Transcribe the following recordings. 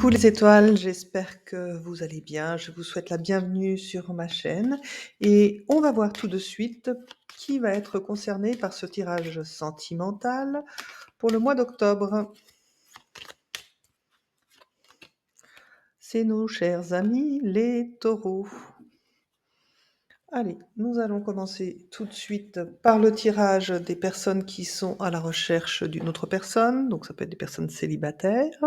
Coucou les étoiles, j'espère que vous allez bien. Je vous souhaite la bienvenue sur ma chaîne et on va voir tout de suite qui va être concerné par ce tirage sentimental pour le mois d'octobre. C'est nos chers amis les taureaux. Allez, nous allons commencer tout de suite par le tirage des personnes qui sont à la recherche d'une autre personne, donc ça peut être des personnes célibataires.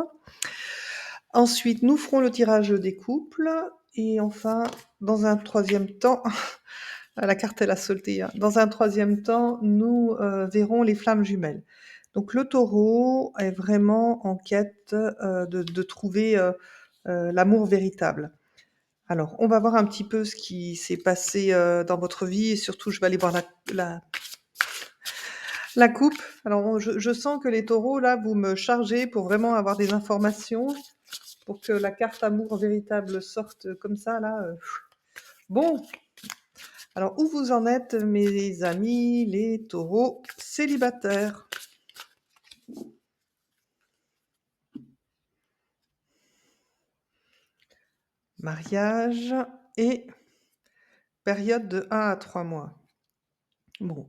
Ensuite, nous ferons le tirage des couples et enfin, dans un troisième temps, la carte elle a sauté, hein. Dans un troisième temps, nous, verrons les flammes jumelles. Donc le taureau est vraiment en quête, de trouver, l'amour véritable. Alors, on va voir un petit peu ce qui s'est passé, dans votre vie et surtout je vais aller voir la coupe. Alors je sens que les taureaux là, vous me chargez pour vraiment avoir des informations, pour que la carte amour véritable sorte comme ça là, Bon, alors où vous en êtes mes amis les taureaux célibataires? Mariage et période de 1 à 3 mois. Bon,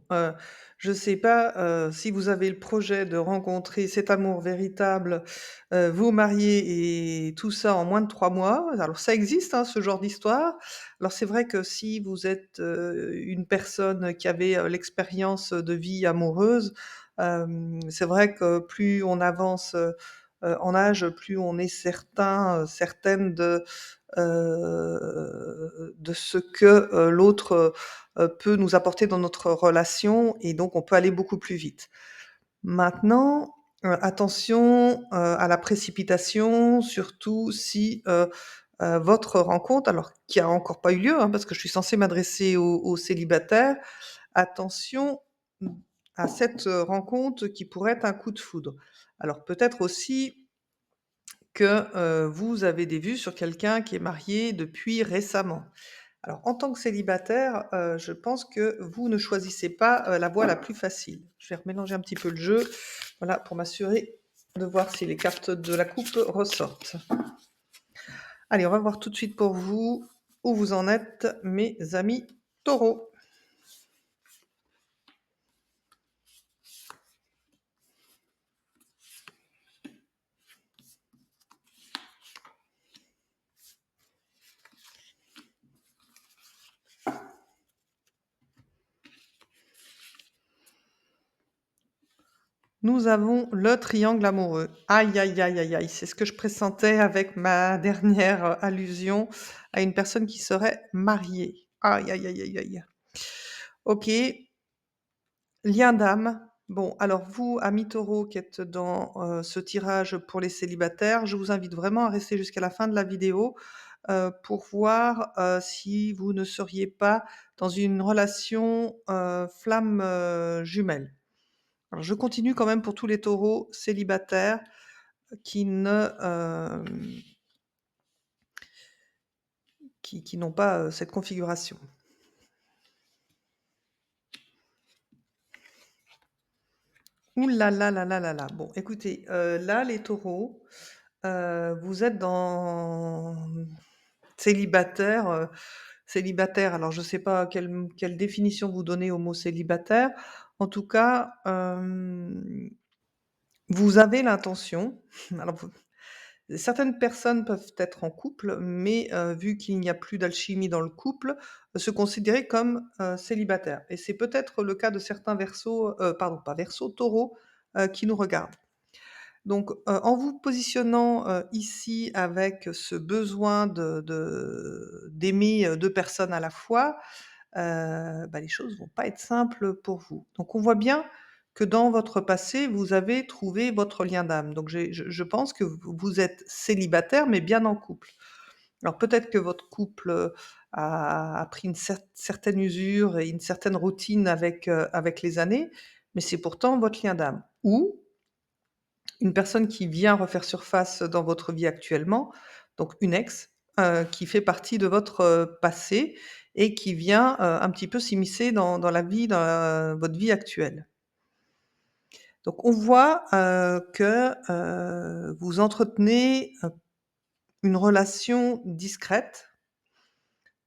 je sais pas, si vous avez le projet de rencontrer cet amour véritable, vous marier et tout ça en moins de 3 mois. Alors ça existe, hein, ce genre d'histoire. Alors c'est vrai que si vous êtes, une personne qui avait, l'expérience de vie amoureuse, c'est vrai que plus on avance, en âge, plus on est certain, certaine de ce que, l'autre, peut nous apporter dans notre relation et donc on peut aller beaucoup plus vite. Maintenant, attention, à la précipitation, surtout si, votre rencontre alors qui a encore pas eu lieu, hein, parce que je suis censée m'adresser aux célibataires. Attention, mmh, à cette, rencontre qui pourrait être un coup de foudre. Alors peut-être aussi que, vous avez des vues sur quelqu'un qui est marié depuis récemment. Alors en tant que célibataire, je pense que vous ne choisissez pas, la voie la plus facile. Je vais remélanger un petit peu le jeu, voilà, pour m'assurer de voir si les cartes de la coupe ressortent. Allez, on va voir tout de suite pour vous, où vous en êtes, mes amis taureaux. Nous avons le triangle amoureux. Aïe, aïe, aïe, aïe, aïe, c'est ce que je pressentais avec ma dernière, allusion à une personne qui serait mariée. Aïe, aïe, aïe, aïe, aïe. OK, lien d'âme. Bon, alors vous, amis taureaux qui êtes dans, ce tirage pour les célibataires, je vous invite vraiment à rester jusqu'à la fin de la vidéo, pour voir, si vous ne seriez pas dans une relation, flamme, jumelle. Alors je continue quand même pour tous les taureaux célibataires qui ne, qui n'ont pas, cette configuration. Ouh là là là là là là. Bon écoutez, là les taureaux, vous êtes dans célibataire, célibataire, alors je ne sais pas quelle définition vous donnez au mot célibataire. En tout cas, vous avez l'intention, alors vous certaines personnes peuvent être en couple, mais vu qu'il n'y a plus d'alchimie dans le couple, se considérer comme, célibataires et c'est peut-être le cas de certains verseaux, pardon pas verseaux, taureaux, qui nous regardent. Donc, en vous positionnant, ici avec ce besoin d'aimer, 2 personnes à la fois, bah, les choses vont pas être simples pour vous. Donc on voit bien que dans votre passé, vous avez trouvé votre lien d'âme. Donc je pense que vous êtes célibataire, mais bien en couple. Alors peut-être que votre couple, a pris une certaine usure et une certaine routine avec les années, mais c'est pourtant votre lien d'âme. Ou une personne qui vient refaire surface dans votre vie actuellement, donc une ex, qui fait partie de votre, passé et qui vient, un petit peu s'immiscer dans la vie dans votre vie actuelle. Donc on voit, que, vous entretenez, une relation discrète.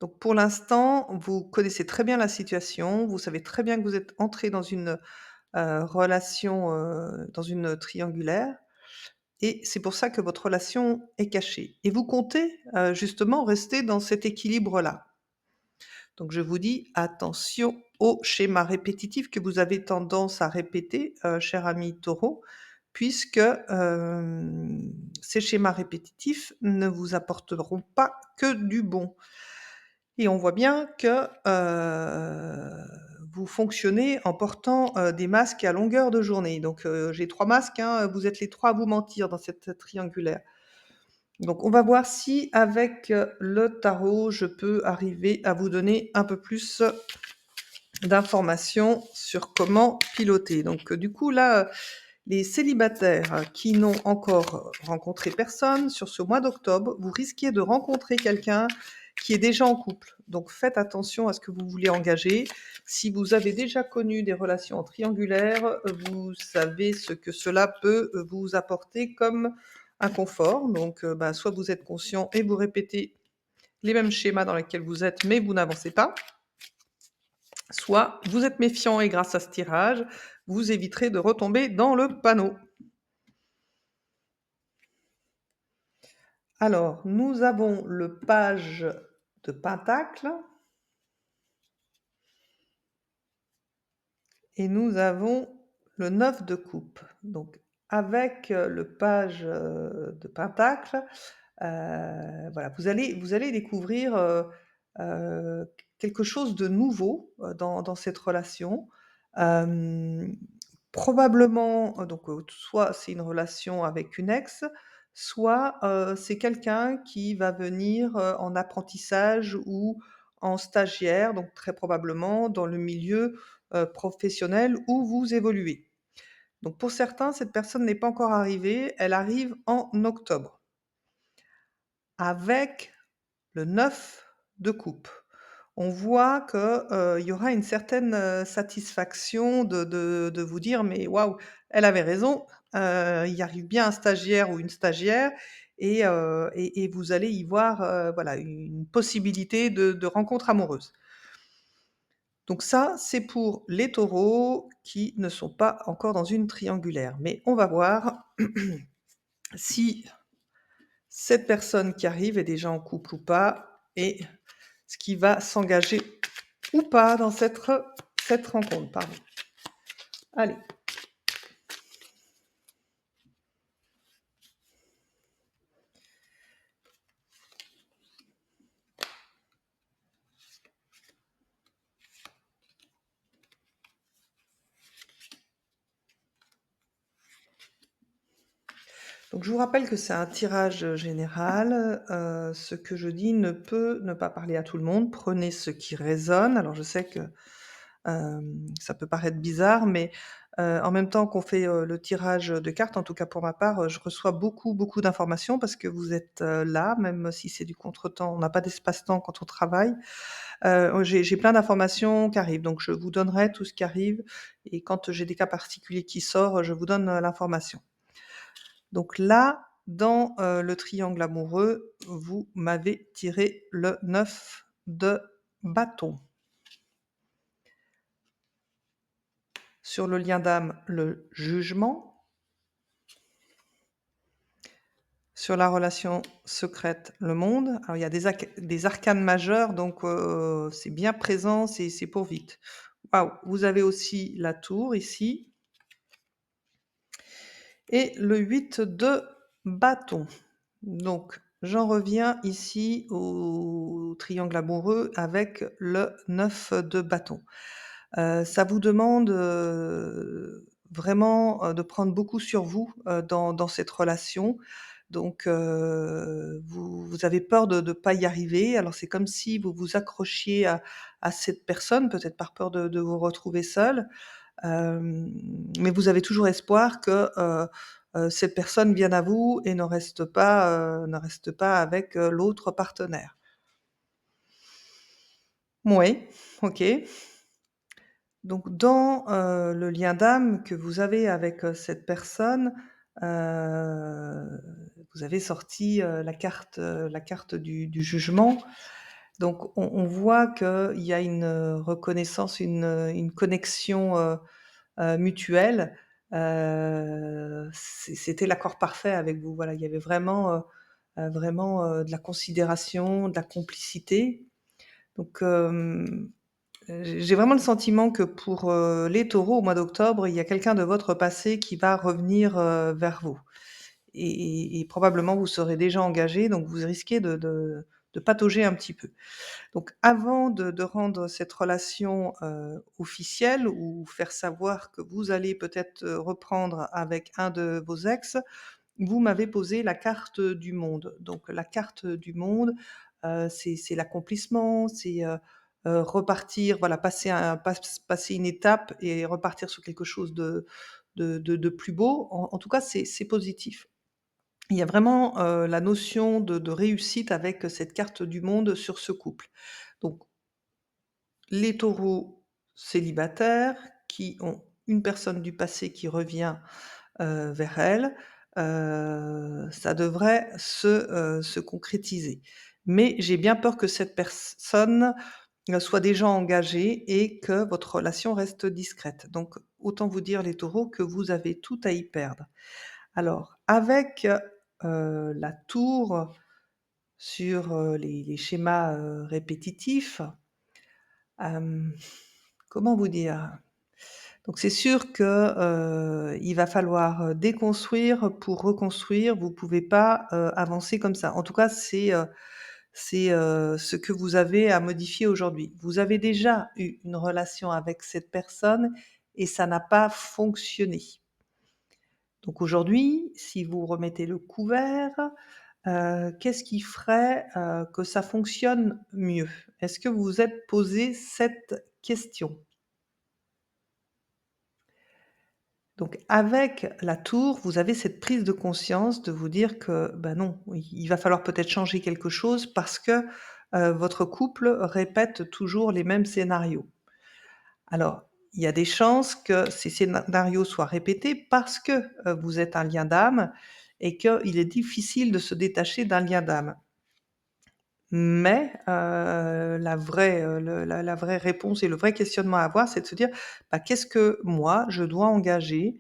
Donc pour l'instant, vous connaissez très bien la situation, vous savez très bien que vous êtes entrés dans une, relation, dans une triangulaire et c'est pour ça que votre relation est cachée et vous comptez, justement rester dans cet équilibre-là. Donc je vous dis attention aux schémas répétitifs que vous avez tendance à répéter, cher ami Taureau, puisque, ces schémas répétitifs ne vous apporteront pas que du bon. Et on voit bien que, vous fonctionnez en portant, des masques à longueur de journée. Donc, j'ai 3 masques, hein, vous êtes les 3 à vous mentir dans cette triangulaire. Donc on va voir si avec, le tarot, je peux arriver à vous donner un peu plus d'informations sur comment piloter. Donc, du coup là, les célibataires qui n'ont encore rencontré personne sur ce mois d'octobre, vous risquez de rencontrer quelqu'un qui est déjà en couple. Donc faites attention à ce que vous voulez engager. Si vous avez déjà connu des relations triangulaires, vous savez ce que cela peut vous apporter comme inconfort. Donc bah, soit vous êtes conscient et vous répétez les mêmes schémas dans lesquels vous êtes, mais vous n'avancez pas. Soit vous êtes méfiant et grâce à ce tirage, vous éviterez de retomber dans le panneau. Alors, nous avons le page de Pentacle et nous avons le 9 de coupe. Donc avec, le page, de Pentacle, voilà, vous allez découvrir, quelque chose de nouveau, dans cette relation. Hem, probablement, donc, soit c'est une relation avec une ex, soit, c'est quelqu'un qui va venir, en apprentissage ou en stagiaire, donc très probablement dans le milieu, professionnel où vous évoluez. Donc pour certains, cette personne n'est pas encore arrivée, elle arrive en octobre avec le 9 de coupe. On voit que, il y aura une certaine, satisfaction de vous dire: «Mais waouh, elle avait raison, il y arrive bien un stagiaire ou une stagiaire» et vous allez y voir, voilà, une possibilité de rencontre amoureuse. Donc ça, c'est pour les taureaux qui ne sont pas encore dans une triangulaire. Mais on va voir si cette personne qui arrive est déjà en couple ou pas et ce qui va s'engager ou pas dans cette rencontre, pardon. Allez, donc je vous rappelle que c'est un tirage, général, ce que je dis ne peut ne pas parler à tout le monde. Prenez ce qui résonne. Alors je sais que, ça peut paraître bizarre, mais, en même temps qu'on fait, le tirage de cartes, en tout cas pour ma part, je reçois beaucoup, beaucoup d'informations parce que vous êtes, là, même si c'est du contretemps. On n'a pas d'espace-temps quand on travaille. J'ai plein d'informations qui arrivent, donc je vous donnerai tout ce qui arrive et quand j'ai des cas particuliers qui sortent, je vous donne, l'information. Donc là, dans, le triangle amoureux, vous m'avez tiré le 9 de bâton. Sur le lien d'âme, le jugement. Sur la relation secrète, le monde. Alors il y a des arcanes majeurs, donc c'est bien présent, c'est pour vite. Waouh! Vous avez aussi la tour ici et le 8 de bâton. Donc j'en reviens ici au triangle amoureux avec le 9 de bâton. Ça vous demande, vraiment, de prendre beaucoup sur vous, dans cette relation. Donc vous avez peur de pas y arriver. Alors c'est comme si vous vous accrochiez à cette personne, peut-être par peur de vous retrouver seul. Mais vous avez toujours espoir que, cette personne vienne à vous et ne reste pas avec, l'autre partenaire. Oui, OK. Donc dans, le lien d'âme que vous avez avec, cette personne, heu, vous avez sorti, la carte du jugement. Donc on voit qu'il y a une, reconnaissance, une connexion, mutuelle. C'était l'accord parfait avec vous. Voilà, il y avait vraiment, de la considération, de la complicité. Donc j'ai vraiment le sentiment que pour, les taureaux, au mois d'octobre, il y a quelqu'un de votre passé qui va revenir, vers vous et probablement vous serez déjà engagés, donc vous risquez de patauger un petit peu. Donc avant de rendre cette relation, officielle ou faire savoir que vous allez peut-être, reprendre avec un de vos ex, vous m'avez posé la carte du monde. Donc la carte du monde, c'est l'accomplissement, c'est, repartir, voilà, passer une étape et repartir sur quelque chose de plus beau. En tout cas, c'est positif. Il y a vraiment, la notion de réussite avec cette carte du monde sur ce couple. Donc les taureaux célibataires qui ont une personne du passé qui revient, vers elles, ça devrait se concrétiser. Mais j'ai bien peur que cette personne, soit déjà engagée et que votre relation reste discrète. Donc autant vous dire les taureaux que vous avez tout à y perdre. Alors avec, la tour sur, les schémas, répétitifs, hem, comment vous dire? Donc c'est sûr que, il va falloir, déconstruire pour reconstruire. Vous pouvez pas, avancer comme ça. En tout cas, c'est ce que vous avez à modifier aujourd'hui. Vous avez déjà eu une relation avec cette personne et ça n'a pas fonctionné. Donc aujourd'hui, si vous remettez le couvert, qu'est-ce qui ferait, que ça fonctionne mieux? Est-ce que vous vous êtes posé cette question? Donc avec la tour, vous avez cette prise de conscience de vous dire que, bah, non, il va falloir peut-être changer quelque chose parce que, votre couple répète toujours les mêmes scénarios. Alors, il y a des chances que ces scénarios soient répétés parce que, vous êtes un lien d'âme et qu'il est difficile de se détacher d'un lien d'âme. Mais, la vraie, la vraie réponse et le vrai questionnement à avoir, c'est de se dire: «Bah, qu'est-ce que moi je dois engager,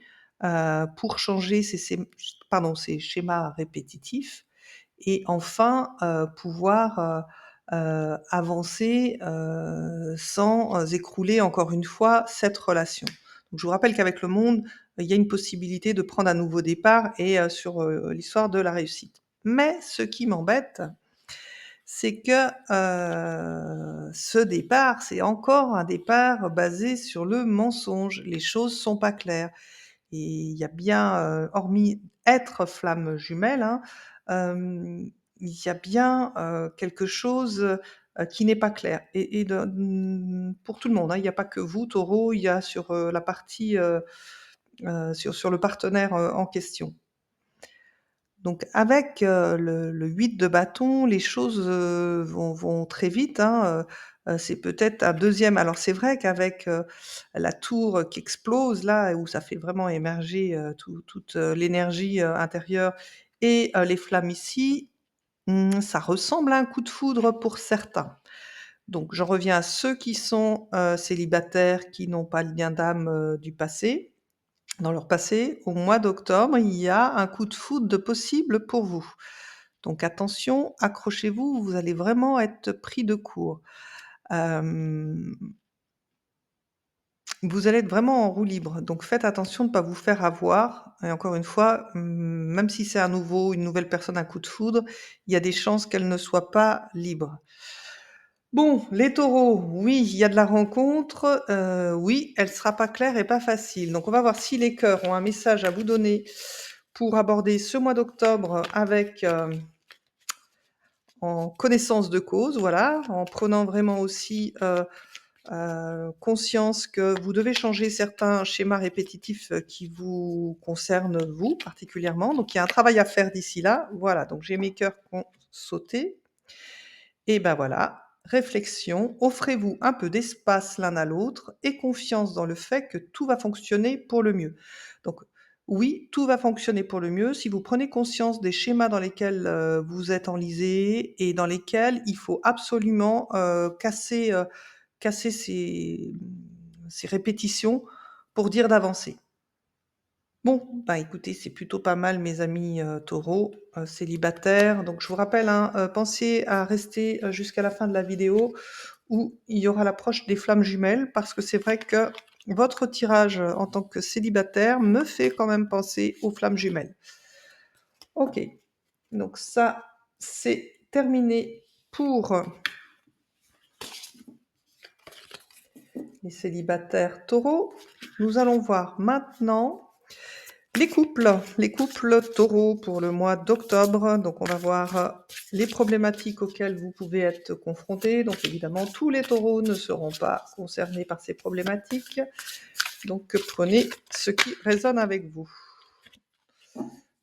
pour changer ces schémas répétitifs?» et enfin, pouvoir, avancer, sans, écrouler encore une fois cette relation. Donc je vous rappelle qu'avec le monde, il y a une possibilité de prendre un nouveau départ et sur, l'histoire de la réussite. Mais ce qui m'embête, c'est que, ce départ, c'est encore un départ basé sur le mensonge. Les choses sont pas claires et il y a bien, hormis être flamme jumelle, hein, il y a bien, quelque chose, qui n'est pas clair pour tout le monde, hein. Il y a pas que vous, Taureau, il y a sur, la partie, sur le partenaire, en question. Donc avec, le 8 de bâton, les choses, vont très vite, hein, c'est peut-être un deuxième. Alors c'est vrai qu'avec, la tour qui explose là, où ça fait vraiment émerger, toute, l'énergie, intérieure et les flammes ici, ça ressemble à un coup de foudre pour certains. Donc j'en reviens à ceux qui sont, célibataires, qui n'ont pas le lien d'âme, du passé. Dans leur passé, au mois d'octobre, il y a un coup de foudre de possible pour vous. Donc attention, accrochez-vous, vous allez vraiment être pris de court. Hem, Vous allez être vraiment en roue libre, donc faites attention de ne pas vous faire avoir et encore une fois, même si c'est un nouveau une nouvelle personne, un coup de foudre, il y a des chances qu'elle ne soit pas libre. Bon, les taureaux, oui, il y a de la rencontre, oui, elle sera pas claire et pas facile. Donc on va voir si les cœurs ont un message à vous donner pour aborder ce mois d'octobre avec, en connaissance de cause, voilà, en prenant vraiment aussi, conscience que vous devez changer certains schémas répétitifs, qui vous concernent vous particulièrement. Donc il y a un travail à faire d'ici là. Voilà, donc j'ai mes cœurs qui ont sauté. Et ben voilà, réflexion, offrez-vous un peu d'espace l'un à l'autre et confiance dans le fait que tout va fonctionner pour le mieux. Donc Oui, tout va fonctionner pour le mieux si vous prenez conscience des schémas dans lesquels, vous êtes enlisé et dans lesquels il faut absolument, casser ces répétitions pour dire d'avancer. Bon, bah, écoutez, c'est plutôt pas mal mes amis, taureaux, célibataires. Donc je vous rappelle, hein, pensez à rester, jusqu'à la fin de la vidéo où il y aura l'approche des flammes jumelles parce que c'est vrai que votre tirage, en tant que célibataire me fait quand même penser aux flammes jumelles. OK, donc ça, c'est terminé pour les célibataires taureaux. Nous allons voir maintenant les couples taureaux pour le mois d'octobre. Donc on va voir, les problématiques auxquelles vous pouvez être confrontés. Donc évidemment, tous les taureaux ne seront pas concernés par ces problématiques. Donc prenez ce qui résonne avec vous.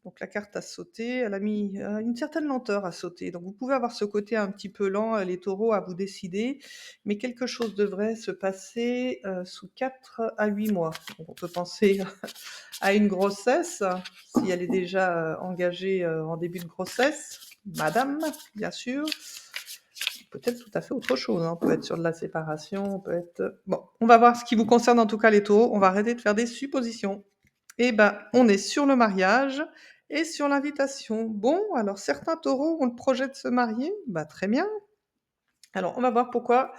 Donc la carte a sauté, elle a mis, une certaine lenteur à sauter. Donc vous pouvez avoir ce côté un petit peu lent, les taureaux, à vous décider, mais quelque chose devrait se passer, sous 4 à 8 mois. Donc on peut penser à une grossesse, si elle est déjà, engagée, en début de grossesse, madame, bien sûr. Peut-être tout à fait autre chose, hein. On peut être sur de la séparation, on peut être, bon, on va voir ce qui vous concerne en tout cas les taureaux, on va arrêter de faire des suppositions. Eh ben, on est sur le mariage et sur l'invitation. Bon, alors certains taureaux ont le projet de se marier, bah, très bien. Alors on va voir pourquoi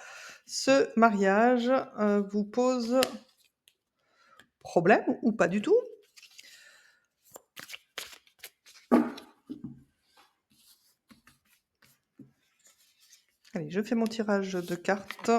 ce mariage, vous pose problème ou pas du tout. Allez, je fais mon tirage de cartes.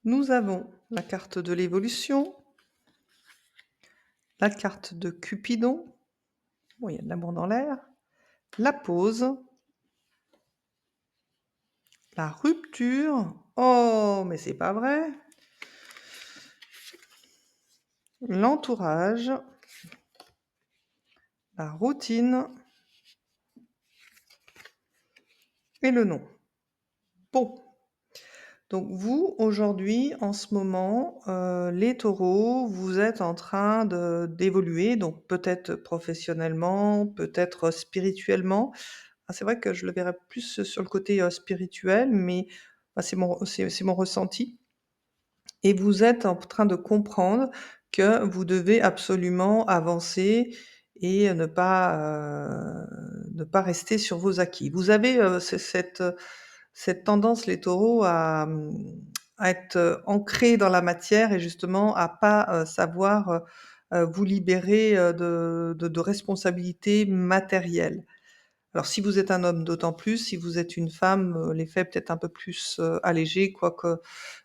Nous avons la carte de l'évolution, la carte de Cupidon, bon, il y a de l'amour dans l'air, la pause, la rupture, oh, mais c'est pas vrai, l'entourage, la routine et le non. Bon, donc vous, aujourd'hui, en ce moment, les taureaux, vous êtes en train d'évoluer, donc peut-être professionnellement, peut-être spirituellement. Ah, c'est vrai que je le verrais plus sur le côté, spirituel, mais bah, c'est mon ressenti et vous êtes en train de comprendre que vous devez absolument avancer et ne pas rester sur vos acquis. Vous avez, cette tendance, les taureaux, à être, ancrés dans la matière et justement à pas, savoir, vous libérer, de responsabilités matérielles. Alors si vous êtes un homme, d'autant plus, si vous êtes une femme, l'effet est peut-être un peu plus, allégé, quoique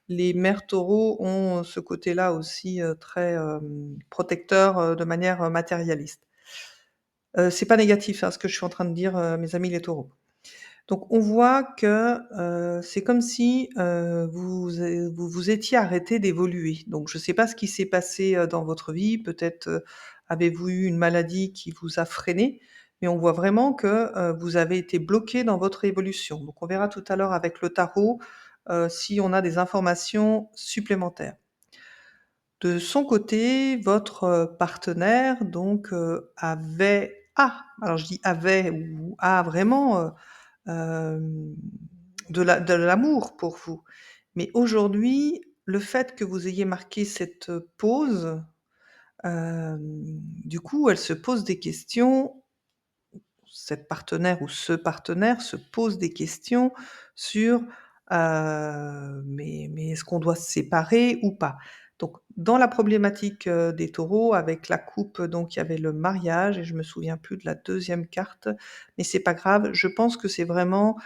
les mères taureaux ont ce côté-là aussi, très, protecteur, de manière, matérialiste. C'est pas négatif, hein, ce que je suis en train de dire, mes amis les taureaux. Donc on voit que, c'est comme si, vous vous étiez arrêté d'évoluer. Donc je ne sais pas ce qui s'est passé, dans votre vie, peut-être, avez-vous eu une maladie qui vous a freiné, mais on voit vraiment que, vous avez été bloqué dans votre évolution. Donc on verra tout à l'heure avec le tarot, si on a des informations supplémentaires. De son côté, votre, partenaire donc, alors je dis avait ou a vraiment, hem, de l'amour pour vous. Mais aujourd'hui, le fait que vous ayez marqué cette, pause, du coup, elle se pose des questions, cette partenaire ou ce partenaire se pose des questions sur, mais est-ce qu'on doit se séparer ou pas? Donc dans la problématique, des taureaux avec la coupe, donc il y avait le mariage et je me souviens plus de la deuxième carte, mais c'est pas grave. Je pense que c'est vraiment,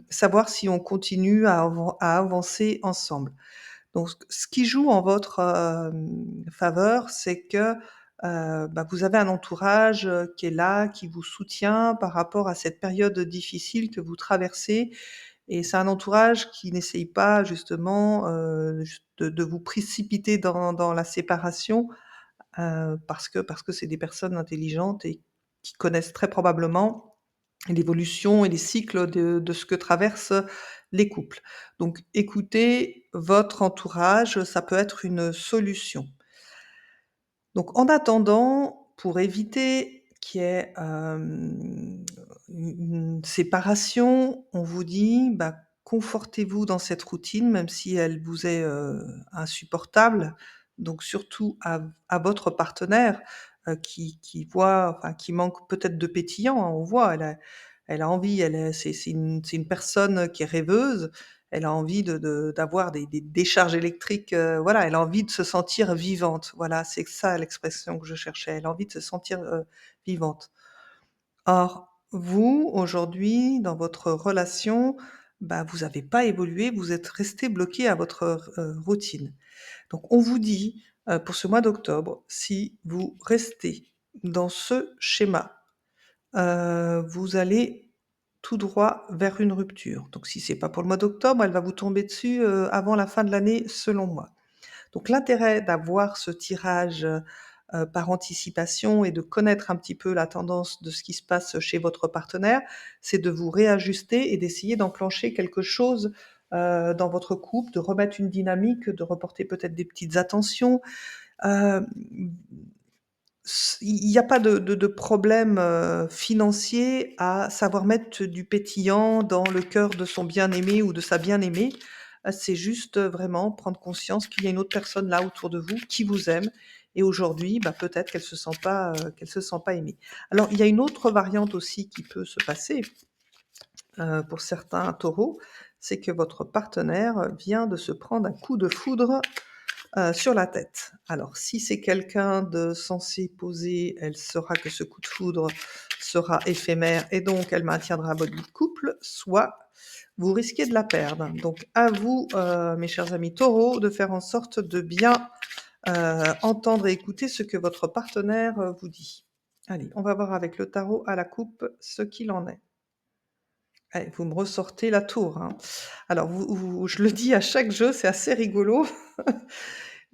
savoir si on continue à avancer ensemble. Donc ce qui joue en votre, faveur, c'est que, bah, vous avez un entourage, qui est là, qui vous soutient par rapport à cette période difficile que vous traversez et c'est un entourage qui n'essaye pas justement, juste de vous précipiter dans la séparation, parce que c'est des personnes intelligentes et qui connaissent très probablement l'évolution et les cycles de ce que traversent les couples. Donc écoutez votre entourage, ça peut être une solution. Donc en attendant, pour éviter qu'il y ait, une séparation, on vous dit: «Bah, confortez-vous dans cette routine, même si elle vous est, insupportable». Donc surtout à votre partenaire, qui voit enfin qui manque peut-être de pétillant, hein, on voit, elle a envie, elle est c'est une personne qui est rêveuse, elle a envie d'avoir des décharges électriques, voilà, elle a envie de se sentir vivante. Voilà, c'est ça l'expression que je cherchais. Elle a envie de se sentir, vivante. Or, vous, aujourd'hui, dans votre relation, bah, vous avez pas évolué, vous êtes resté bloqué à votre routine. Donc on vous dit, pour ce mois d'octobre, si vous restez dans ce schéma, vous allez tout droit vers une rupture. Donc si c'est pas pour le mois d'octobre, elle va vous tomber dessus, avant la fin de l'année, selon moi. Donc l'intérêt d'avoir ce tirage, par anticipation et de connaître un petit peu la tendance de ce qui se passe chez votre partenaire, c'est de vous réajuster et d'essayer d'enclencher quelque chose, dans votre couple, de remettre une dynamique, de reporter peut-être des petites attentions. Hem, il y a pas de problème, financier à savoir mettre du pétillant dans le cœur de son bien-aimé ou de sa bien-aimée. C'est juste, vraiment prendre conscience qu'il y a une autre personne là autour de vous qui vous aime et aujourd'hui, bah, peut-être qu'elle se sent pas aimée. Alors il y a une autre variante aussi qui peut se passer, pour certains taureaux, c'est que votre partenaire vient de se prendre un coup de foudre sur la tête. Alors si c'est quelqu'un de censé posé, elle saura que ce coup de foudre sera éphémère et donc elle maintiendra votre vie de couple, soit vous risquez de la perdre. Donc à vous, mes chers amis taureaux, de faire en sorte de bien, entendre et écouter ce que votre partenaire, vous dit. Allez, on va voir avec le tarot à la coupe ce qu'il en est. Allez, vous me ressortez la tour, hein. Alors je le dis à chaque jeu, c'est assez rigolo.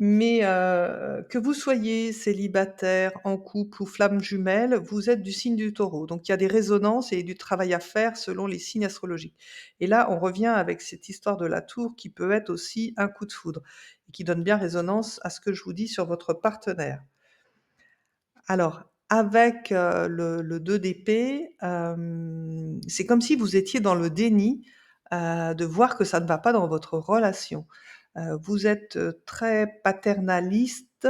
Mais que vous soyez célibataire, en couple ou flamme jumelle, vous êtes du signe du Taureau. Donc il y a des résonances et du travail à faire selon les signes astrologiques. Et là, on revient avec cette histoire de la tour qui peut être aussi un coup de foudre et qui donne bien résonance à ce que je vous dis sur votre partenaire. Alors, avec, le 2 d'épée, c'est comme si vous étiez dans le déni, de voir que ça ne va pas dans votre relation. Vous êtes, très paternaliste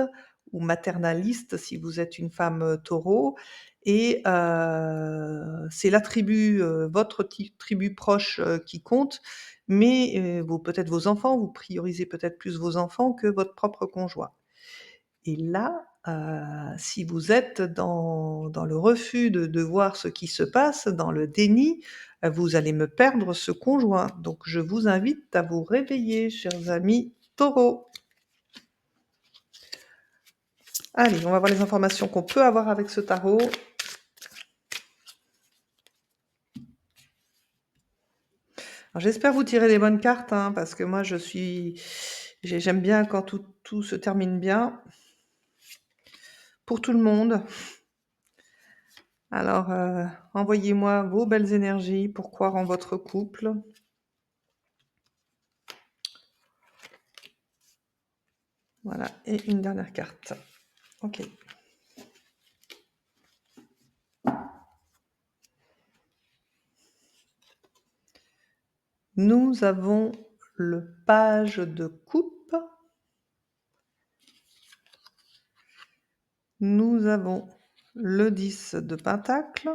ou maternaliste si vous êtes une femme, taureau et c'est la tribu, votre tribu proche, qui compte, mais vos peut-être vos enfants, vous priorisez peut-être plus vos enfants que votre propre conjoint. Et là, si vous êtes dans le refus de voir ce qui se passe, dans le déni, vous allez me perdre ce conjoint. Donc je vous invite à vous réveiller, chers amis taureaux. Allez, on va voir les informations qu'on peut avoir avec ce tarot. Alors j'espère vous tirer les bonnes cartes, hein, parce que moi j'aime bien quand tout se termine bien, pour tout le monde. Alors, envoyez-moi vos belles énergies pour croire en votre couple. Voilà, et une dernière carte. OK. Nous avons le page de coupe. Nous avons le 10 de pentacle.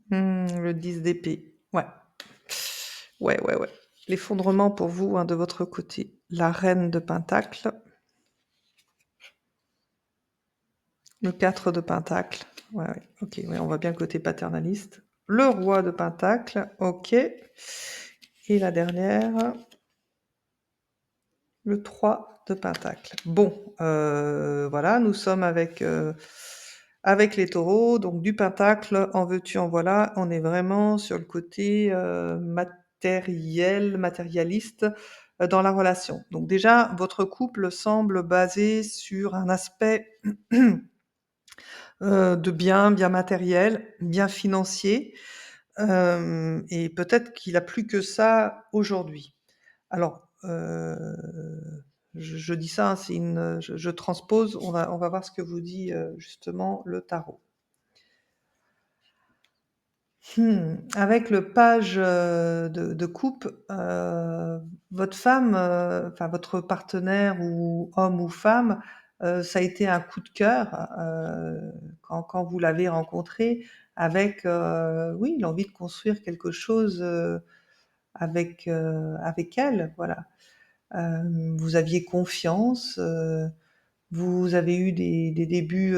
Le 10 d'épée. Ouais. Ouais, ouais, ouais. L'effondrement pour vous, hein, de votre côté. La reine de pentacle. Le 4 de pentacle. Ouais, ouais. OK, ouais, on voit bien le côté paternaliste. Le roi de pentacle. OK. Et la dernière, le 3 de pentacle. Bon, voilà, nous sommes avec, Avec les taureaux, donc du pentacle, en veux-tu, en voilà, on est vraiment sur le côté, matériel, matérialiste, dans la relation. Donc déjà, votre couple semble basé sur un aspect, de bien matériel, bien financier, et peut-être qu'il a plus que ça aujourd'hui. Alors, je dis ça, hein, c'est une, je transpose, on va voir ce que vous dit, justement le tarot. Avec le page, de coupe, votre femme, enfin votre partenaire ou homme ou femme, ça a été un coup de cœur, quand vous l'avez rencontré avec, oui, l'envie de construire quelque chose, avec elle, voilà. Vous aviez confiance, vous avez eu des débuts,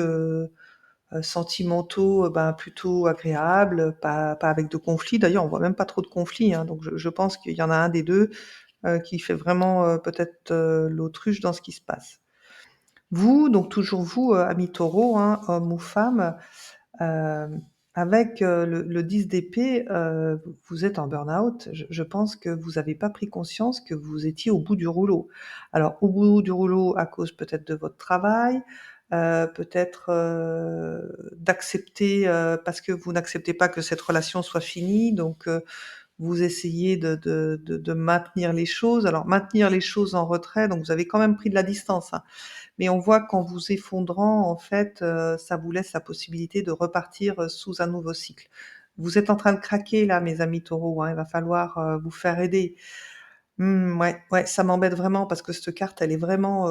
sentimentaux, ben, plutôt agréables, pas avec de conflits. D'ailleurs, on voit même pas trop de conflits, hein, donc je pense qu'il y en a un des 2 qui fait vraiment, peut-être, l'autruche dans ce qui se passe. Vous, donc toujours vous, ami Taureau, hein, homme ou femme, hem, avec, le 10 d'épée, vous êtes en burn-out. Je pense que vous n'avez pas pris conscience que vous étiez au bout du rouleau. Alors au bout du rouleau à cause peut-être de votre travail, peut-être, d'accepter, parce que vous n'acceptez pas que cette relation soit finie, donc vous essayez de maintenir les choses. Alors maintenir les choses en retrait, donc vous avez quand même pris de la distance, hein. Mais on voit qu'en vous effondrant, en fait, ça vous laisse la possibilité de repartir, sous un nouveau cycle. Vous êtes en train de craquer là, mes amis taureaux, hein, il va falloir, vous faire aider. Ouais, ouais, ça m'embête vraiment parce que cette carte, elle est vraiment,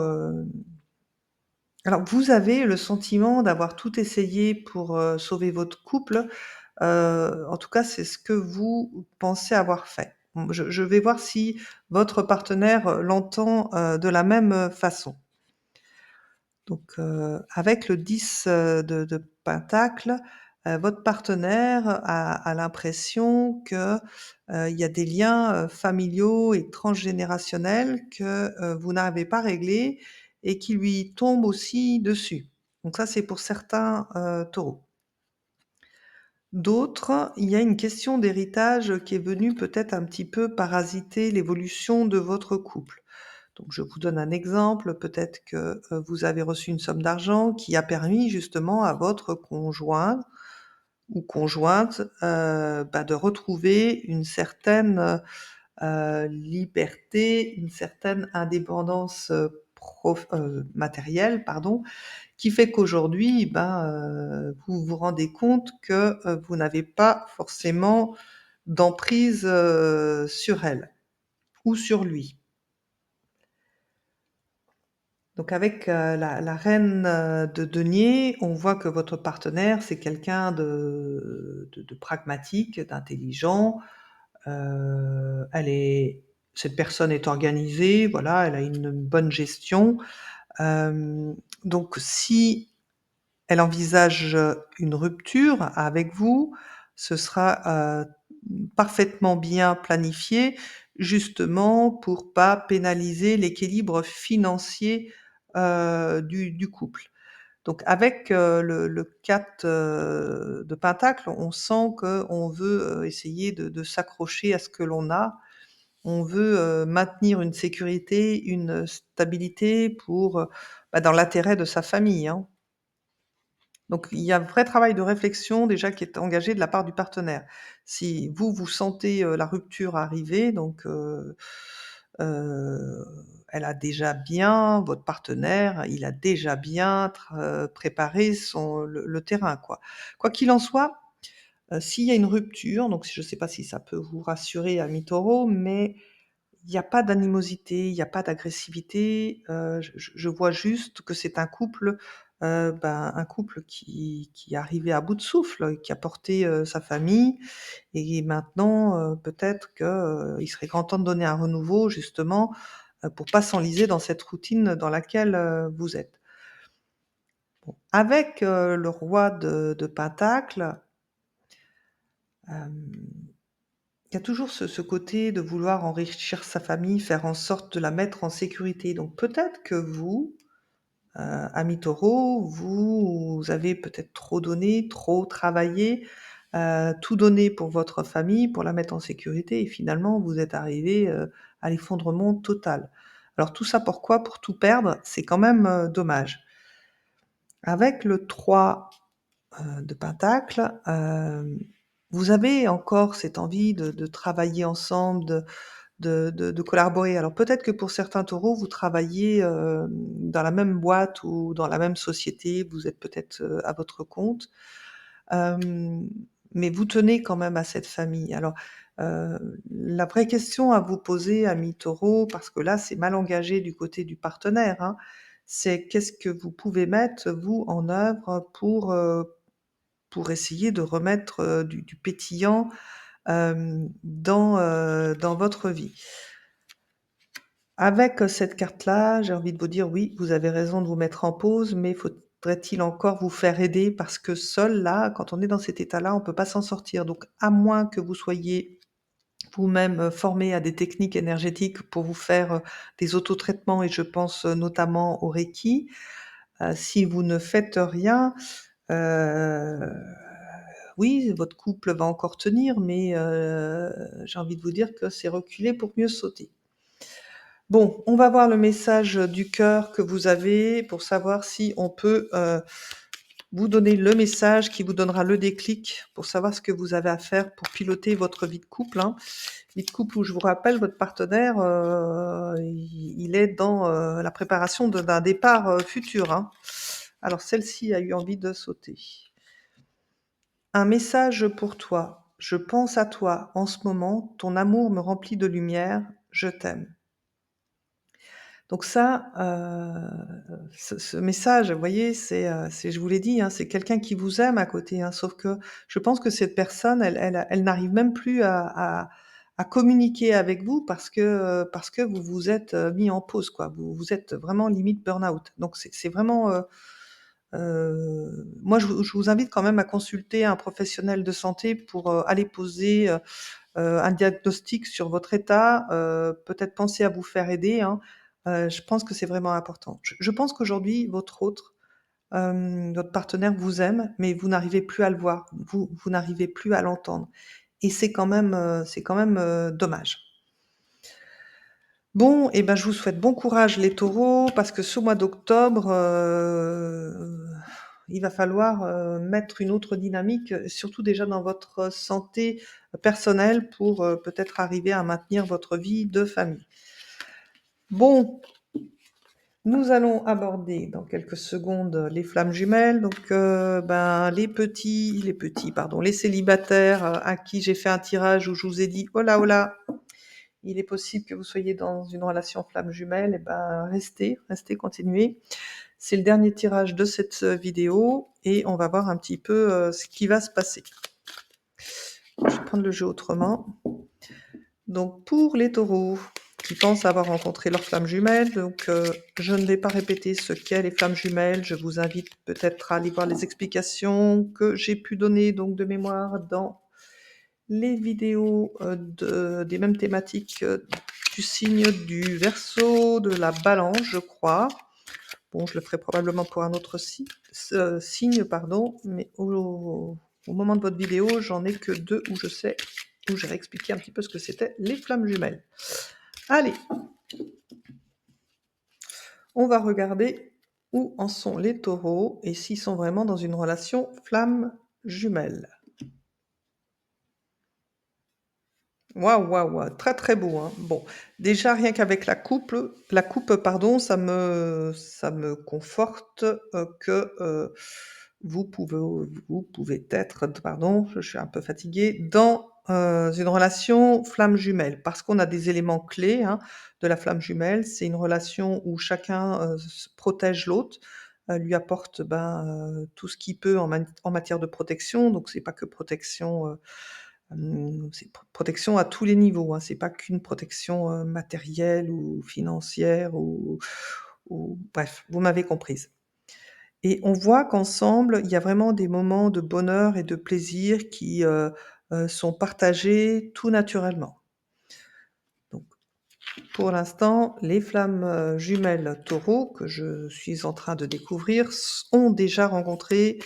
alors vous avez le sentiment d'avoir tout essayé pour, sauver votre couple, en tout cas, c'est ce que vous pensez avoir fait. Je vais voir si votre partenaire, l'entend, de la même, façon. Donc, avec le 10, de pentacle, votre partenaire a l'impression que, il y a des liens, familiaux et transgénérationnels que, vous n'avez pas réglés et qui lui tombent aussi dessus. Donc ça, c'est pour certains, taureaux. D'autres, il y a une question d'héritage qui est venue peut-être un petit peu parasiter l'évolution de votre couple. Donc je vous donne un exemple, peut-être que, vous avez reçu une somme d'argent qui a permis justement à votre conjoint ou conjointe, bah, de retrouver une certaine, liberté, une certaine indépendance, matérielle, pardon, qui fait qu'aujourd'hui, ben, vous vous rendez compte que, vous n'avez pas forcément d'emprise, sur elle ou sur lui. Donc avec, la reine, de denier, on voit que votre partenaire, c'est quelqu'un de pragmatique, d'intelligent, elle est cette personne est organisée, voilà, elle a une bonne gestion, hem, donc si elle envisage, une rupture avec vous, ce sera, parfaitement bien planifié, justement pour pas pénaliser l'équilibre financier, du couple. Donc avec, le 4, de pentacle, on sent qu'on veut, essayer de s'accrocher à ce que l'on a. On veut, maintenir une sécurité, une stabilité pour, bah, dans l'intérêt de sa famille, hein. Donc il y a un vrai travail de réflexion déjà qui est engagé de la part du partenaire. Si vous, vous sentez, la rupture arriver, donc heu, elle a déjà bien votre partenaire, il a déjà bien préparé le terrain, quoi. Quoi qu'il en soit, s'il y a une rupture, donc je ne sais pas si ça peut vous rassurer, ami Taureau, mais il y a pas d'animosité, il y a pas d'agressivité, je vois juste que c'est un couple, ben, un couple qui est arrivé à bout de souffle, qui a porté, sa famille et maintenant, peut-être que, il serait grand temps de donner un renouveau justement, pour pas s'enliser dans cette routine dans laquelle, vous êtes. Bon, avec, le roi de pentacle, hem, il y a toujours ce côté de vouloir enrichir sa famille, faire en sorte de la mettre en sécurité. Donc peut-être que vous, Amis taureaux, vous avez peut-être trop donné, trop travaillé, tout donné pour votre famille, pour la mettre en sécurité et finalement vous êtes arrivés, à l'effondrement total. Alors tout ça pourquoi? Pour tout perdre, c'est quand même, dommage. Avec le 3 de Pentacle, vous avez encore cette envie de travailler ensemble, de collaborer. Alors peut-être que pour certains taureaux, vous travaillez, dans la même boîte ou dans la même société, vous êtes peut-être, à votre compte, hem, mais vous tenez quand même à cette famille. Alors, la vraie question à vous poser, ami taureau, parce que là, c'est mal engagé du côté du partenaire, hein, c'est qu'est-ce que vous pouvez mettre, vous, en œuvre pour essayer de remettre, du pétillant, dans votre vie. Avec, cette carte-là, j'ai envie de vous dire: «Oui, vous avez raison de vous mettre en pause, mais faudrait-il encore vous faire aider?» parce que seul là, quand on est dans cet état-là, on peut pas s'en sortir. Donc à moins que vous soyez vous-même, formé à des techniques énergétiques pour vous faire, des autotraitements et je pense, notamment au Reiki. Si vous ne faites rien, heu, oui, votre couple va encore tenir, mais j'ai envie de vous dire que c'est reculer pour mieux sauter. Bon, on va voir le message du cœur que vous avez pour savoir si on peut, vous donner le message qui vous donnera le déclic pour savoir ce que vous avez à faire pour piloter votre vie de couple, hein. Vie de couple où je vous rappelle votre partenaire, il est dans, la préparation d'un départ, futur, hein. Alors celle-ci a eu envie de sauter. Un message pour toi. Je pense à toi en ce moment, ton amour me remplit de lumière, je t'aime. Donc ça, ce message, vous voyez, c'est je vous l'ai dit, hein, c'est quelqu'un qui vous aime à côté, hein, sauf que je pense que cette personne, elle n'arrive même plus à communiquer avec vous parce que vous vous êtes, mis en pause, quoi. Vous êtes vraiment limite burn-out. Donc c'est vraiment, moi je vous invite quand même à consulter un professionnel de santé pour, aller poser, un diagnostic sur votre état, peut-être penser à vous faire aider, hein. Je pense que c'est vraiment important. Je pense qu'aujourd'hui, votre partenaire vous aime, mais vous n'arrivez plus à le voir, vous n'arrivez plus à l'entendre et c'est quand même, dommage. Bon et ben, je vous souhaite bon courage les taureaux parce que ce mois d'octobre, il va falloir, mettre une autre dynamique, surtout déjà dans votre santé personnelle pour, peut-être arriver à maintenir votre vie de famille. Bon, nous allons aborder dans quelques secondes les flammes jumelles, donc ben, les petits pardon, les célibataires, à qui j'ai fait un tirage où je vous ai dit: «Oh là, oh là, il est possible que vous soyez dans une relation flamme jumelle» et ben, restez, continuez. C'est le dernier tirage de cette, vidéo et on va voir un petit peu, ce qui va se passer. Je vais prendre le jeu autrement. Donc pour les taureaux qui pensent avoir rencontré leur flamme jumelle, donc je ne vais pas répéter ce qu'est les flammes jumelles. Je vous invite peut-être à aller voir les explications que j'ai pu donner donc de mémoire dans les vidéos, des mêmes thématiques, du signe du Verseau, de la Balance, je crois. Bon, je le ferai probablement pour un autre signe, pardon, mais au moment de votre vidéo, j'en ai que 2 où je sais où j'ai réexpliqué un petit peu ce que c'était les flammes jumelles. Allez, on va regarder où en sont les taureaux et s'ils sont vraiment dans une relation flamme jumelle. Waouh, waouh, waouh, très, très beau, hein. Bon, déjà rien qu'avec la coupe, pardon, ça me conforte, que, vous pouvez être pardon, je suis un peu fatiguée, dans, une relation flamme jumelle. Parce qu'on a des éléments clés, hein, de la flamme jumelle. C'est une relation où chacun, s protège l'autre, lui apporte, ben, tout ce qu'il peut en matière de protection. Donc c'est pas que protection, c'est protection à tous les niveaux, hein. C'est pas qu'une protection, matérielle ou financière ou bref, vous m'avez comprise. Et on voit qu'ensemble, il y a vraiment des moments de bonheur et de plaisir qui, sont partagés tout naturellement. Donc Pour l'instant, les flammes, jumelles Taureau que je suis en train de découvrir ont déjà rencontré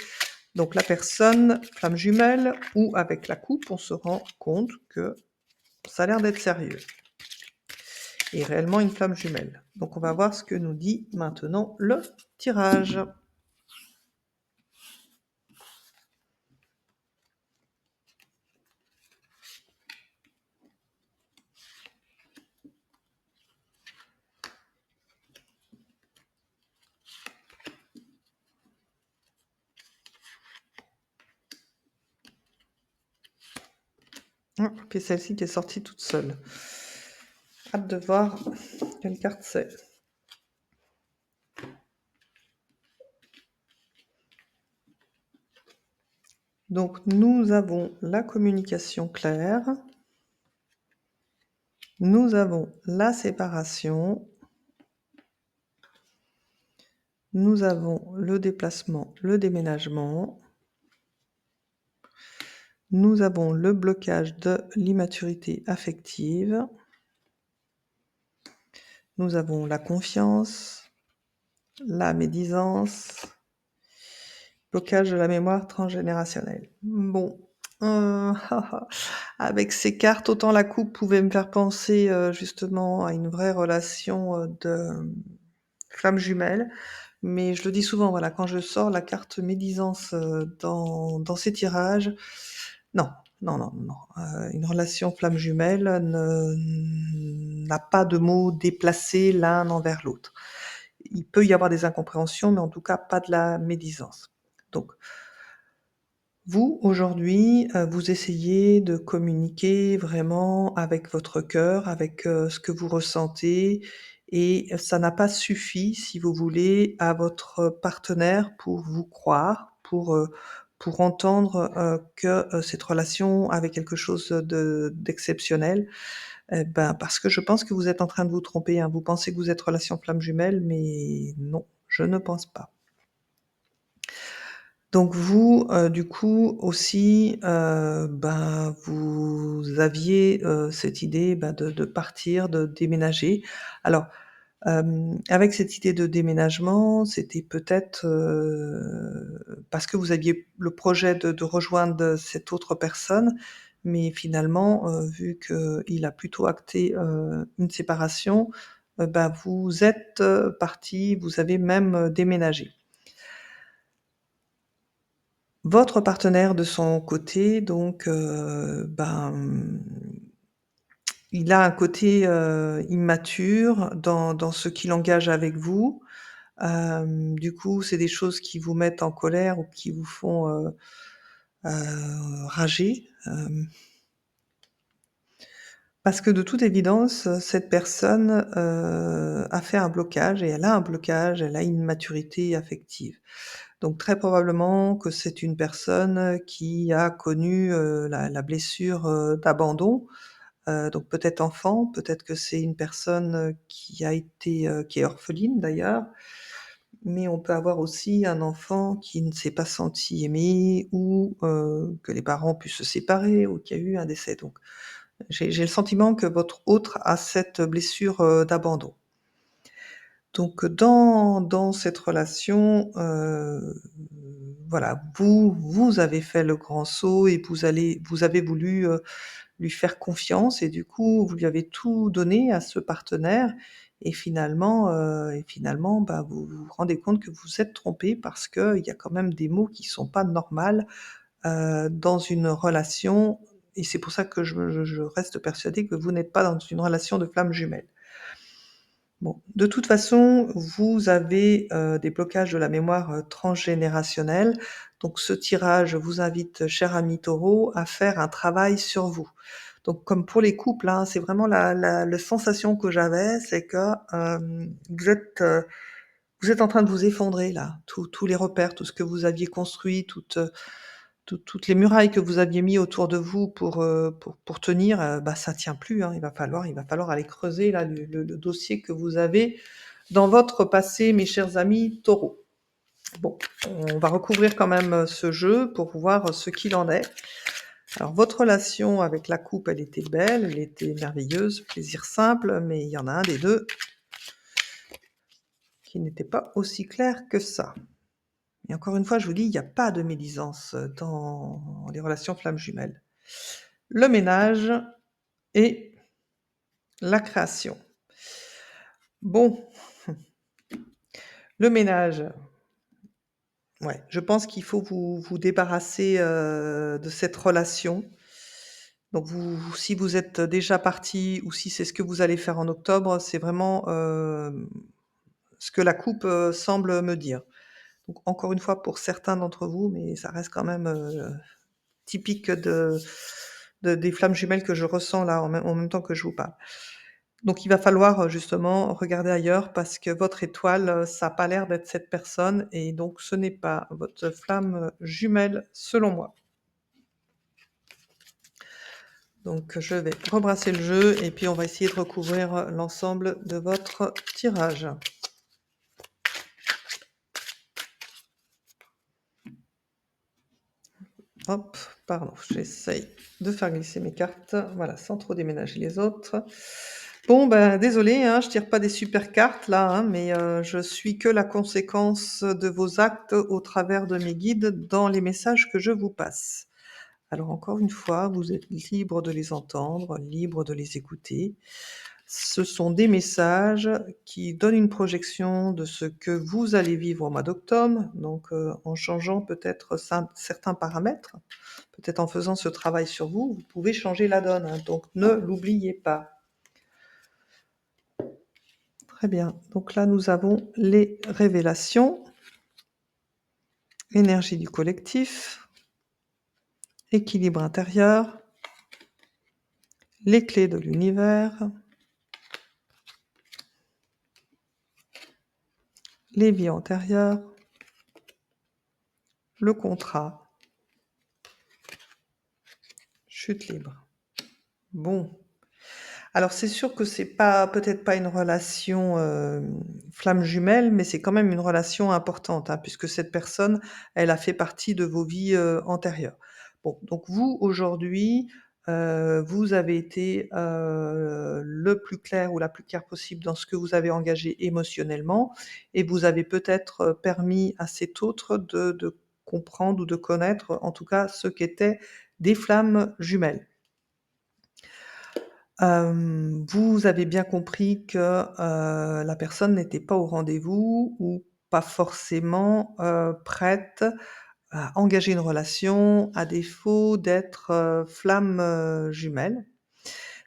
donc la personne flamme jumelle où avec la coupe, on se rend compte que ça a l'air d'être sérieux et réellement une flamme jumelle. Donc on va voir ce que nous dit maintenant le tirage. Ah, puis celle-ci qui est sortie toute seule. Hâte de voir quelle carte c'est. Donc nous avons la communication claire, nous avons la séparation, nous avons le déplacement, le déménagement, nous avons le blocage de l'immaturité affective, nous avons la confiance, la médisance, blocage de la mémoire transgénérationnelle. Bon, avec ces cartes, autant la coupe pouvait me faire penser, justement à une vraie relation, de flamme jumelle, mais je le dis souvent, voilà, quand je sors la carte médisance, dans ces tirages, non, non, non, non, une relation flamme jumelle n'a pas de mots déplacés l'un envers l'autre. Il peut y avoir des incompréhensions, mais en tout cas pas de la médisance. Donc vous, aujourd'hui, vous essayez de communiquer vraiment avec votre cœur, avec, ce que vous ressentez et ça n'a pas suffi, si vous voulez, à votre partenaire pour vous croire, pour entendre, que, cette relation avait quelque chose d'exceptionnel. Ben, parce que je pense que vous êtes en train de vous tromper, hein. Vous pensez que vous êtes relation flamme jumelle, mais non, je ne pense pas. Donc vous, du coup aussi, ben, vous aviez, cette idée, bah, de partir, de déménager. Alors, avec cette idée de déménagement, c'était peut-être, parce que vous aviez le projet de rejoindre cette autre personne, mais finalement, vu qu'il a plutôt acté, une séparation, bah, vous êtes, partis, vous avez même, déménagé. Votre partenaire de son côté donc, il a un côté, immature dans ce qu'il engage avec vous. Du coup, c'est des choses qui vous mettent en colère ou qui vous font, rager, parce que de toute évidence, cette personne, a fait un blocage et elle a un blocage, elle a une maturité affective. Donc très probablement que c'est une personne qui a connu, la blessure, d'abandon, donc peut-être enfant, peut-être que c'est une personne, qui a été, qui est orpheline d'ailleurs, mais on peut avoir aussi un enfant qui ne s'est pas senti aimé ou, que les parents ont pu se séparer ou qu'il y a eu un décès. Donc j'ai le sentiment que votre autre a cette blessure, d'abandon. Donc dans cette relation, voilà, vous avez fait le grand saut et vous avez voulu, lui faire confiance et du coup, vous lui avez tout donné à ce partenaire et finalement, bah, vous vous rendez compte que vous êtes trompés parce qu'il y a quand même des mots qui sont pas normales, dans une relation et c'est pour ça que je reste persuadée que vous n'êtes pas dans une relation de flamme jumelle. Bon, de toute façon, vous avez, des blocages de la mémoire, transgénérationnelle. Donc ce tirage vous invite, cher ami Taureau, à faire un travail sur vous. Donc comme pour les couples, hein, c'est vraiment la sensation que j'avais, c'est que, vous êtes en train de vous effondrer là. Tous les repères, tout ce que vous aviez construit, toutes les murailles que vous aviez mis autour de vous pour tenir, bah, ça tient plus, hein. Il va falloir aller creuser là le dossier que vous avez dans votre passé, mes chers amis taureaux. Bon, on va recouvrir quand même, ce jeu pour voir ce qu'il en est. Alors votre relation avec la coupe, elle était belle, elle était merveilleuse, plaisir simple, mais il y en a un des 2 qui n'était pas aussi clair que ça. Et encore une fois, je vous dis, il y a pas de médisance, dans les relations flammes jumelles. Le ménage et la création. Bon, le ménage, ouais, je pense qu'il faut vous débarrasser, de cette relation. Donc si vous êtes déjà parti ou si c'est ce que vous allez faire en octobre, c'est vraiment, ce que la coupe, semble me dire. Donc encore une fois, pour certains d'entre vous, mais ça reste quand même, typique de des flammes jumelles que je ressens là en même temps que je vous parle. Donc il va falloir, justement regarder ailleurs parce que votre étoile, ça a pas l'air d'être cette personne et donc ce n'est pas votre flamme, jumelle selon moi. Donc je vais rebrasser le jeu et puis on va essayer de recouvrir, l'ensemble de votre tirage. Hop, pardon, j'essaye de faire glisser mes cartes, voilà, sans trop déménager les autres. Bon, ben, désolée, hein, je tire pas des super cartes là, hein, mais je suis que la conséquence de vos actes au travers de mes guides dans les messages que je vous passe. Alors encore une fois, vous êtes libre de les entendre, libre de les écouter. Ce sont des messages qui donnent une projection de ce que vous allez vivre au mois d'octobre, donc en changeant peut-être certains paramètres, peut-être en faisant ce travail sur vous, vous pouvez changer la donne, hein, donc ne l'oubliez pas. Très bien, donc là nous avons les révélations, énergie du collectif, équilibre intérieur, les clés de l'univers, les vies antérieures, le contrat, chute libre. Bon, alors c'est sûr que c'est pas peut-être pas une relation, flamme jumelle, mais c'est quand même une relation importante, hein, puisque cette personne, elle a fait partie de vos vies, antérieures. Bon, donc vous, aujourd'hui, vous avez été, le plus clair ou la plus claire possible dans ce que vous avez engagé émotionnellement et vous avez peut-être, permis à cet autre de comprendre ou de connaître, en tout cas, ce qu'étaient des flammes jumelles. Vous avez bien compris que, la personne n'était pas au rendez-vous ou pas forcément, prête à engager une relation à défaut d'être, flamme, jumelle.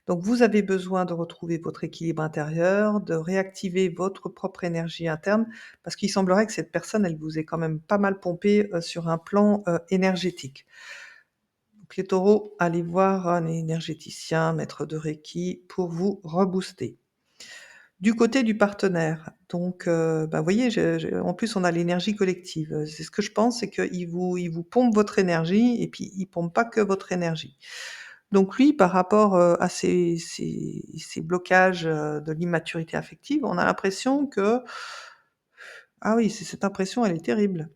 Donc vous avez besoin de retrouver votre équilibre intérieur, de réactiver votre propre énergie interne, parce qu'il semblerait que cette personne, elle vous ait quand même pas mal pompé, sur un plan, énergétique. Donc les taureaux, allez voir un énergéticien, maître de Reiki pour vous rebooster. Du côté du partenaire, donc bah, vous voyez, je en plus on a l'énergie collective, c'est ce que je pense, c'est qu'il vous pompe votre énergie et puis il pompe pas que votre énergie. Donc lui, par rapport, à ces blocages, de l'immaturité affective, on a l'impression que ah oui, c'est cette impression, elle est terrible.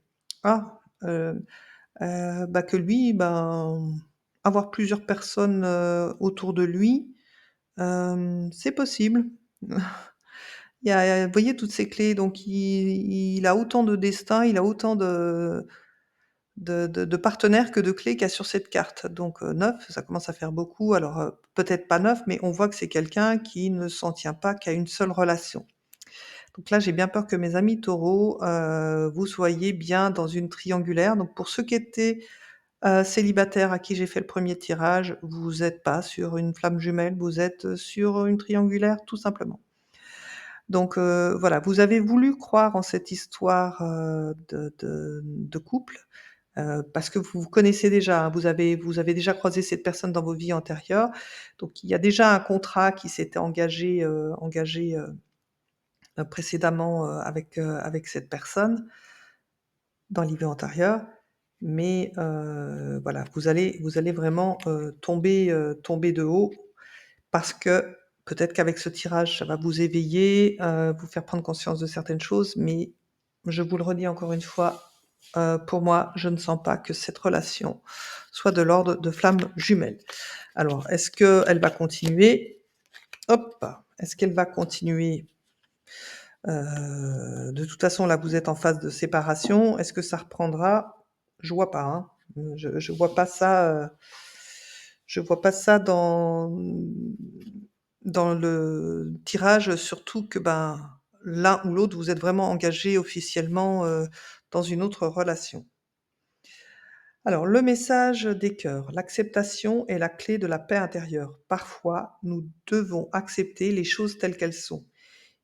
Ah, bah, que lui, ben, avoir plusieurs personnes, autour de lui, c'est possible. Il y a vous voyez toutes ces clés, donc il a autant de destin, il a autant de partenaires que de clés qu'il y a sur cette carte. Donc 9, ça commence à faire beaucoup. Alors, peut-être pas 9, mais on voit que c'est quelqu'un qui ne s'en tient pas qu'à une seule relation. Donc là, j'ai bien peur que mes amis taureaux, vous soyez bien dans une triangulaire. Donc pour ceux qui étaient célibataires à qui j'ai fait le premier tirage, vous êtes pas sur une flamme jumelle, vous êtes, sur une triangulaire tout simplement. Donc voilà, vous avez voulu croire en cette histoire, de couple, parce que vous vous connaissez déjà, hein. Vous avez déjà croisé cette personne dans vos vies antérieures. Donc il y a déjà un contrat qui s'était engagé précédemment, avec cette personne dans les vies antérieures. Mais voilà, vous allez vraiment, tomber de haut parce que peut-être qu'avec ce tirage, ça va vous éveiller, vous faire prendre conscience de certaines choses, mais je vous le redis encore une fois, pour moi, je ne sens pas que cette relation soit de l'ordre de flammes jumelles. Alors, est-ce qu'elle va continuer? Hop! Est-ce qu'elle va continuer? De toute façon, là, vous êtes en phase de séparation. Est-ce que ça reprendra? Je vois pas, hein. Je vois pas ça, je vois pas ça dans le tirage, surtout que, ben, l'un ou l'autre, vous êtes vraiment engagés officiellement, dans une autre relation. Alors, le message des cœurs: l'acceptation est la clé de la paix intérieure. Parfois, nous devons accepter les choses telles qu'elles sont.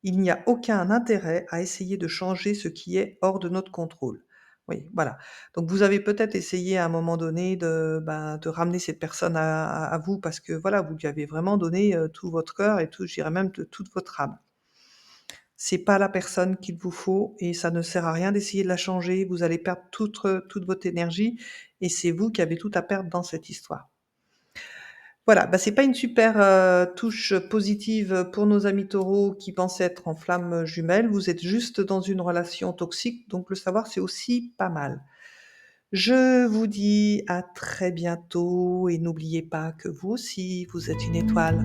Il n'y a aucun intérêt à essayer de changer ce qui est hors de notre contrôle. Oui, voilà. Donc vous avez peut-être essayé à un moment donné de, ben, de ramener cette personne à vous parce que voilà, vous lui avez vraiment donné, tout votre cœur et tout, je dirais même de toute votre âme. C'est pas la personne qu'il vous faut et ça ne sert à rien d'essayer de la changer. Vous allez perdre toute votre énergie et c'est vous qui avez tout à perdre dans cette histoire. Voilà, bah, c'est pas une super, touche positive pour nos amis taureaux qui pensaient être en flammes jumelles. Vous êtes juste dans une relation toxique, donc le savoir, c'est aussi pas mal. Je vous dis à très bientôt et n'oubliez pas que vous aussi, vous êtes une étoile.